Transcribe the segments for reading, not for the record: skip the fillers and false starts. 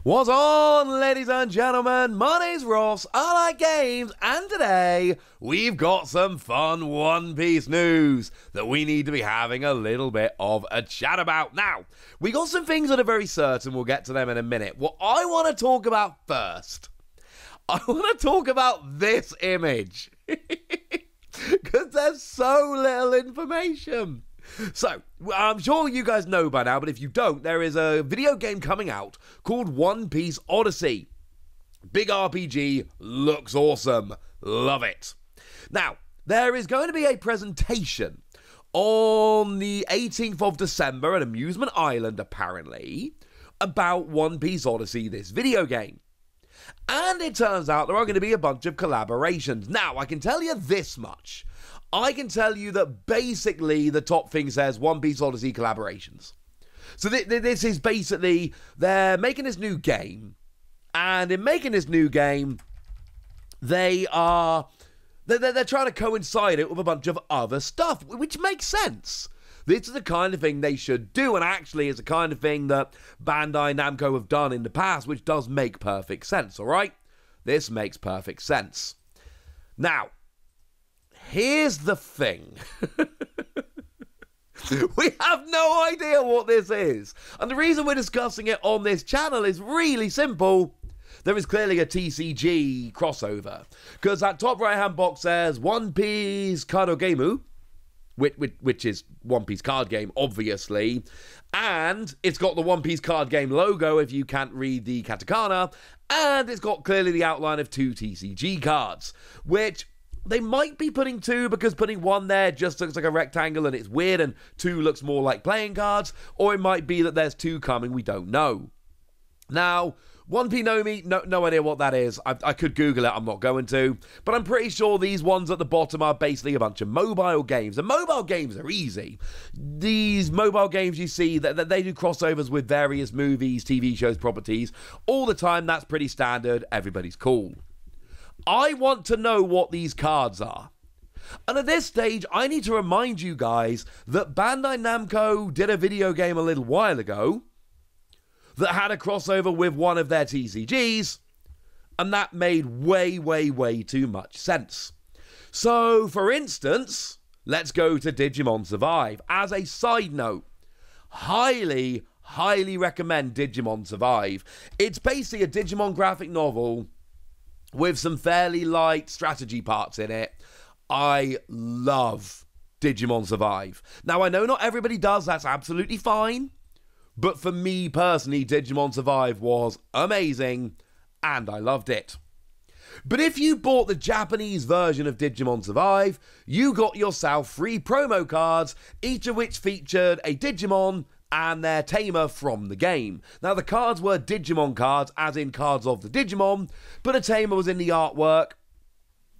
What's on, ladies and gentlemen? My name's Ross, I like games, and today we've got some fun One Piece news that we need to be having a little bit of a chat about. Now, we got some things that are very certain, we'll get to them in a minute. What I want to talk about first, I want to talk about this image, because there's so little information. So, I'm sure you guys know by now, but if you don't, there is a video game coming out called One Piece Odyssey. Big RPG, looks awesome, love it. Now, there is going to be a presentation on the 18th of December at Amusement Island, apparently, about One Piece Odyssey, this video game. And it turns out there are going to be a bunch of collaborations. Now, I can tell you this much. I can tell you that basically the top thing says One Piece Odyssey collaborations. So this is basically, they're making this new game, and in making this new game, they're trying to coincide it with a bunch of other stuff, which makes sense. This is the kind of thing they should do, and actually it's the kind of thing that Bandai Namco have done in the past, which does make perfect sense, alright? This makes perfect sense. Now, here's the thing. We have no idea what this is. And the reason we're discussing it on this channel is really simple. There is clearly a TCG crossover. Because that top right-hand box says One Piece Card Game, which is One Piece card game, obviously. And it's got the One Piece card game logo if you can't read the katakana. And it's got clearly the outline of 2 TCG cards, which they might be putting 2 because putting 1 there just looks like a rectangle and it's weird, and 2 looks more like playing cards, or it might be that there's 2 coming, we don't know. Now, One Piece Nomi, no idea what that is. I could Google it, I'm not going to, but I'm pretty sure these ones at the bottom are basically a bunch of mobile games, and mobile games are easy. These mobile games you see, that they do crossovers with various movies, TV shows, properties, all the time. That's pretty standard, everybody's cool. I want to know what these cards are. And at this stage, I need to remind you guys that Bandai Namco did a video game a little while ago that had a crossover with one of their TCGs, and that made way too much sense. So, for instance, let's go to Digimon Survive. As a side note, highly recommend Digimon Survive. It's basically a Digimon graphic novel with some fairly light strategy parts in it. I love Digimon Survive. Now, I know not everybody does, that's absolutely fine. But for me personally, Digimon Survive was amazing, and I loved it. But if you bought the Japanese version of Digimon Survive, you got yourself 3 promo cards, each of which featured a Digimon and their tamer from the game. Now, the cards were Digimon cards, as in cards of the Digimon, but a tamer was in the artwork.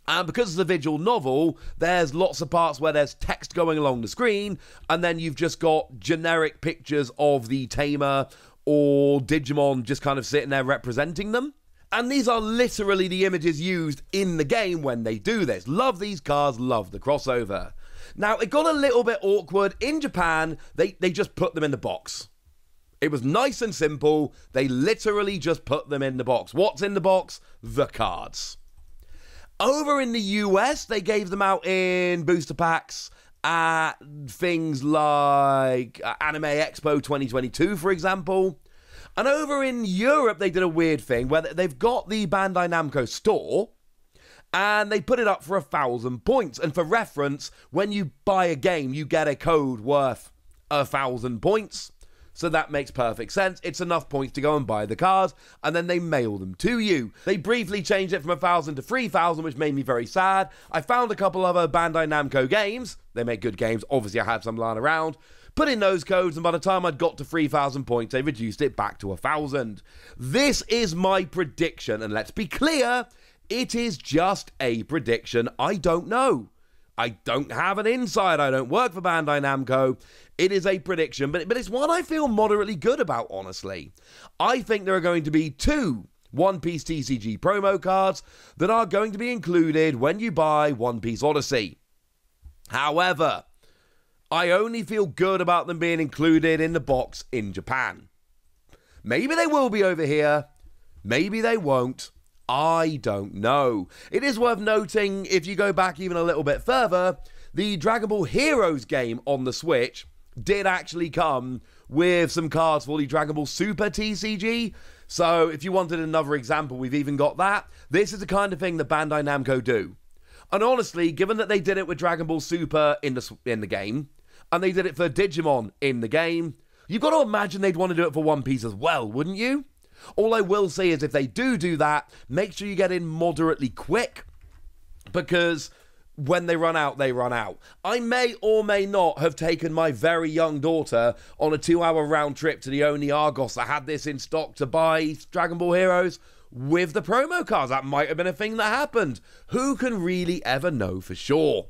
And because it's a visual novel, there's lots of parts where there's text going along the screen, and then you've just got generic pictures of the tamer or Digimon just kind of sitting there representing them. And these are literally the images used in the game when they do this. Love these cards, love the crossover. Now, it got a little bit awkward. In Japan, they just put them in the box. It was nice and simple. They literally just put them in the box. What's in the box? The cards. Over in the US, they gave them out in booster packs at things like Anime Expo 2022, for example. And over in Europe, they did a weird thing where they've got the Bandai Namco store, and they put it up for 1,000 points. And for reference, when you buy a game, you get a code worth 1,000 points. So that makes perfect sense. It's enough points to go and buy the cards, and then they mail them to you. They briefly changed it from 1,000 to 3,000, which made me very sad. I found a couple other Bandai Namco games. They make good games. Obviously, I had some lying around. Put in those codes, and by the time I'd got to 3,000 points, they reduced it back to 1,000. This is my prediction, and let's be clear, it is just a prediction. I don't know. I don't have an insight. I don't work for Bandai Namco. It is a prediction, but it's one I feel moderately good about, honestly. I think there are going to be 2 One Piece TCG promo cards that are going to be included when you buy One Piece Odyssey. However, I only feel good about them being included in the box in Japan. Maybe they will be over here. Maybe they won't. I don't know. It is worth noting, if you go back even a little bit further, the Dragon Ball Heroes game on the Switch did actually come with some cards for the Dragon Ball Super TCG. So if you wanted another example, we've even got that. This is the kind of thing that Bandai Namco do. And honestly, given that they did it with Dragon Ball Super in the game, and they did it for Digimon in the game, you've got to imagine they'd want to do it for One Piece as well, wouldn't you? All I will say is if they do that, make sure you get in moderately quick, because when they run out, they run out. I may or may not have taken my very young daughter on a 2-hour round trip to the only Argos that had this in stock to buy Dragon Ball Heroes with the promo cards. That might have been a thing that happened. Who can really ever know for sure?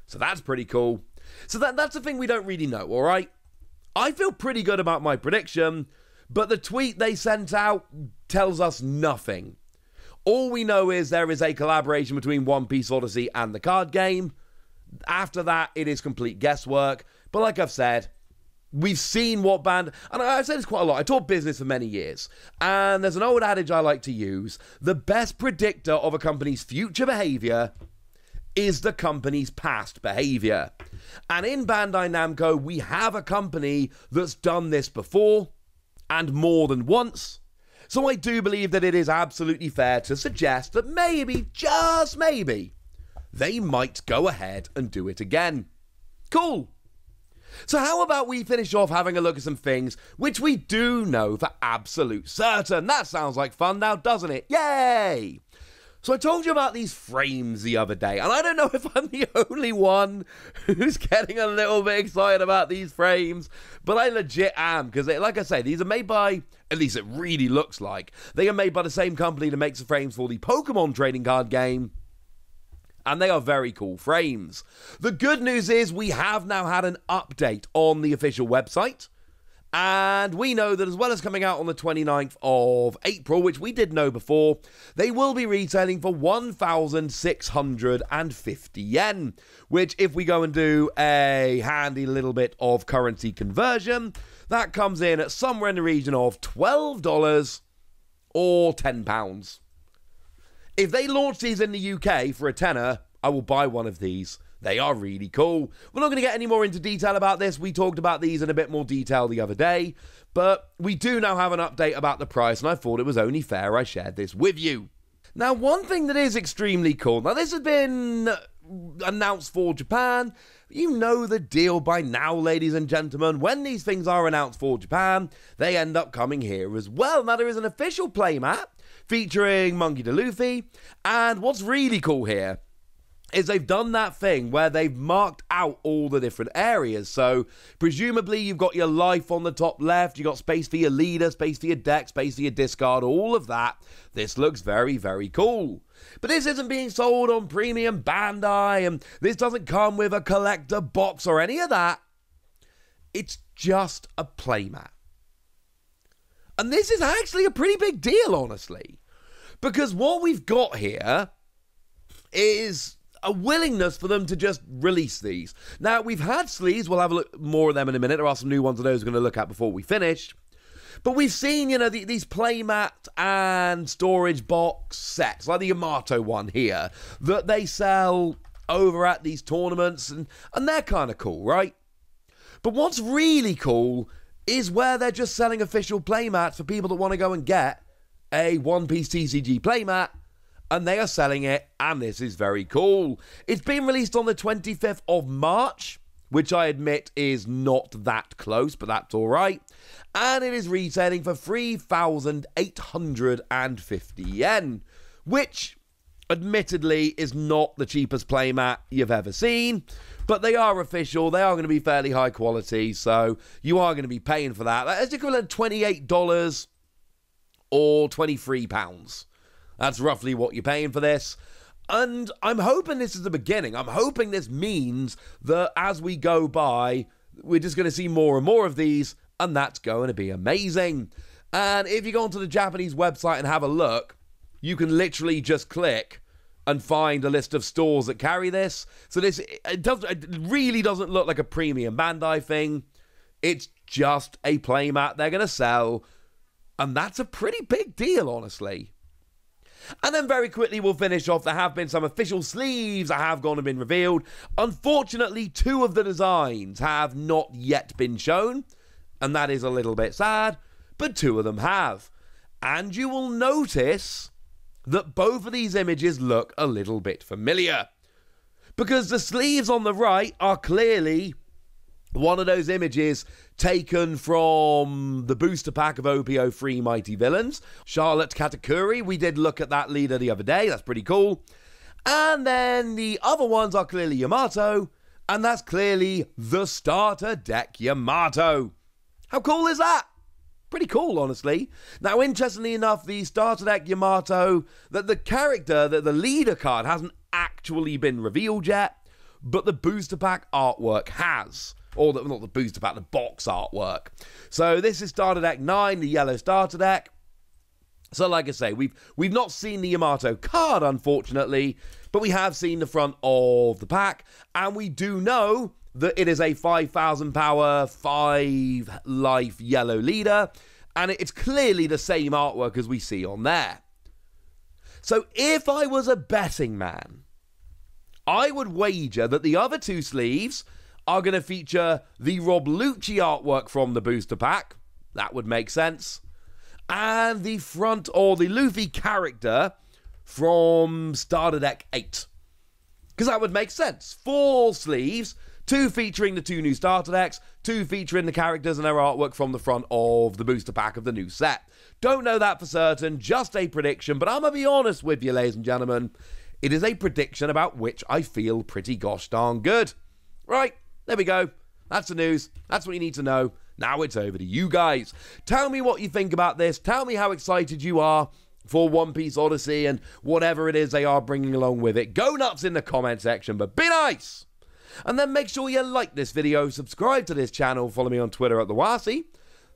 So that's pretty cool. So that's the thing we don't really know, all right? I feel pretty good about my prediction, but the tweet they sent out tells us nothing. All we know is there is a collaboration between One Piece Odyssey and the card game. After that, it is complete guesswork. But like I've said, we've seen what and I've said this quite a lot. I taught business for many years. And there's an old adage I like to use. The best predictor of a company's future behavior is the company's past behavior. And in Bandai Namco, we have a company that's done this before, and more than once. So I do believe that it is absolutely fair to suggest that maybe, just maybe, they might go ahead and do it again. Cool. So how about we finish off having a look at some things which we do know for absolute certain? That sounds like fun now, doesn't it? Yay! So I told you about these frames the other day, and I don't know if I'm the only one who's getting a little bit excited about these frames, but I legit am, because like I say, these are made by, at least it really looks like, they are made by the same company that makes the frames for the Pokemon trading card game, and they are very cool frames. The good news is we have now had an update on the official website, and we know that as well as coming out on the 29th of April, which we did know before, they will be retailing for 1,650 yen, which if we go and do a handy little bit of currency conversion, that comes in at somewhere in the region of $12 or £10. If they launch these in the UK for a tenner, I will buy one of these. They are really cool. We're not going to get any more into detail about this. We talked about these in a bit more detail the other day, but we do now have an update about the price, and I thought it was only fair I shared this with you. Now, one thing that is extremely cool, now this has been announced for Japan. You know the deal by now, ladies and gentlemen. When these things are announced for Japan, they end up coming here as well. Now, there is an official playmat featuring Monkey D. Luffy, and what's really cool here is they've done that thing where they've marked out all the different areas. So presumably you've got your life on the top left, you've got space for your leader, space for your deck, space for your discard, all of that. This looks very, very cool. But this isn't being sold on Premium Bandai, and this doesn't come with a collector box or any of that. It's just a playmat. And this is actually a pretty big deal, honestly. Because what we've got here is a willingness for them to just release these. Now, we've had sleeves. We'll have a look more of them in a minute. There are some new ones of those we're going to look at before we finish. But we've seen, you know, these playmat and storage box sets, like the Yamato one here, that they sell over at these tournaments, and they're kind of cool, right? But what's really cool is where they're just selling official playmats for people that want to go and get a One Piece TCG playmat, and they are selling it, and this is very cool. It's been released on the 25th of March, which I admit is not that close, but that's all right. And it is retailing for 3,850 yen, which admittedly is not the cheapest playmat you've ever seen, but they are official. They are going to be fairly high quality, so you are going to be paying for that. That's equivalent to $28 or £23. That's roughly what you're paying for this. And I'm hoping this is the beginning. I'm hoping this means that as we go by, we're just going to see more and more of these, and that's going to be amazing. And if you go onto the Japanese website and have a look, you can literally just click and find a list of stores that carry this. So it really doesn't look like a Premium Bandai thing. It's just a playmat they're going to sell And that's a pretty big deal, honestly. And then very quickly we'll finish off. There have been some official sleeves that have gone and been revealed. Unfortunately, 2 of the designs have not yet been shown, and that is a little bit sad, but 2 of them have. And you will notice that both of these images look a little bit familiar, because the sleeves on the right are clearly one of those images taken from the booster pack of OPO3 Mighty Villains. Charlotte Katakuri, we did look at that leader the other day. That's pretty cool. And then the other ones are clearly Yamato, and that's clearly the starter deck Yamato. How cool is that? Pretty cool, honestly. Now, interestingly enough, the starter deck Yamato, that the character, that the leader card hasn't actually been revealed yet, but the booster pack artwork has. Or not the booster pack, the box artwork. So this is starter deck 9, the yellow starter deck. So like I say, we've not seen the Yamato card, unfortunately, but we have seen the front of the pack, and we do know that it is a 5,000 power, 5 life yellow leader, and it's clearly the same artwork as we see on there. So if I was a betting man, I would wager that the other 2 sleeves are going to feature the Rob Lucci artwork from the booster pack. That would make sense. And the front, or the Luffy character from starter deck 8. Because that would make sense. 4 sleeves, 2 featuring the 2 new starter decks, 2 featuring the characters and their artwork from the front of the booster pack of the new set. Don't know that for certain, just a prediction, but I'm going to be honest with you, ladies and gentlemen. It is a prediction about which I feel pretty gosh darn good. Right. There we go. That's the news. That's what you need to know. Now it's over to you guys. Tell me what you think about this. Tell me how excited you are for One Piece Odyssey and whatever it is they are bringing along with it. Go nuts in the comment section, but be nice. And then make sure you like this video, subscribe to this channel, follow me on Twitter at TheWasi.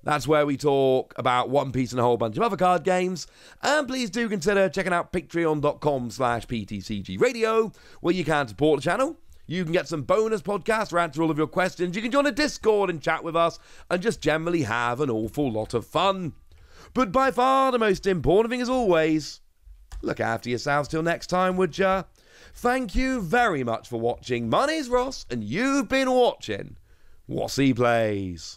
That's where we talk about One Piece and a whole bunch of other card games. And please do consider checking out patreon.com/PTCG Radio, where you can support the channel. You can get some bonus podcasts or answer all of your questions. You can join a Discord and chat with us and just generally have an awful lot of fun. But by far the most important thing, as always, look after yourselves till next time, would ya? Thank you very much for watching. My name's Ross, and you've been watching Wasi Plays.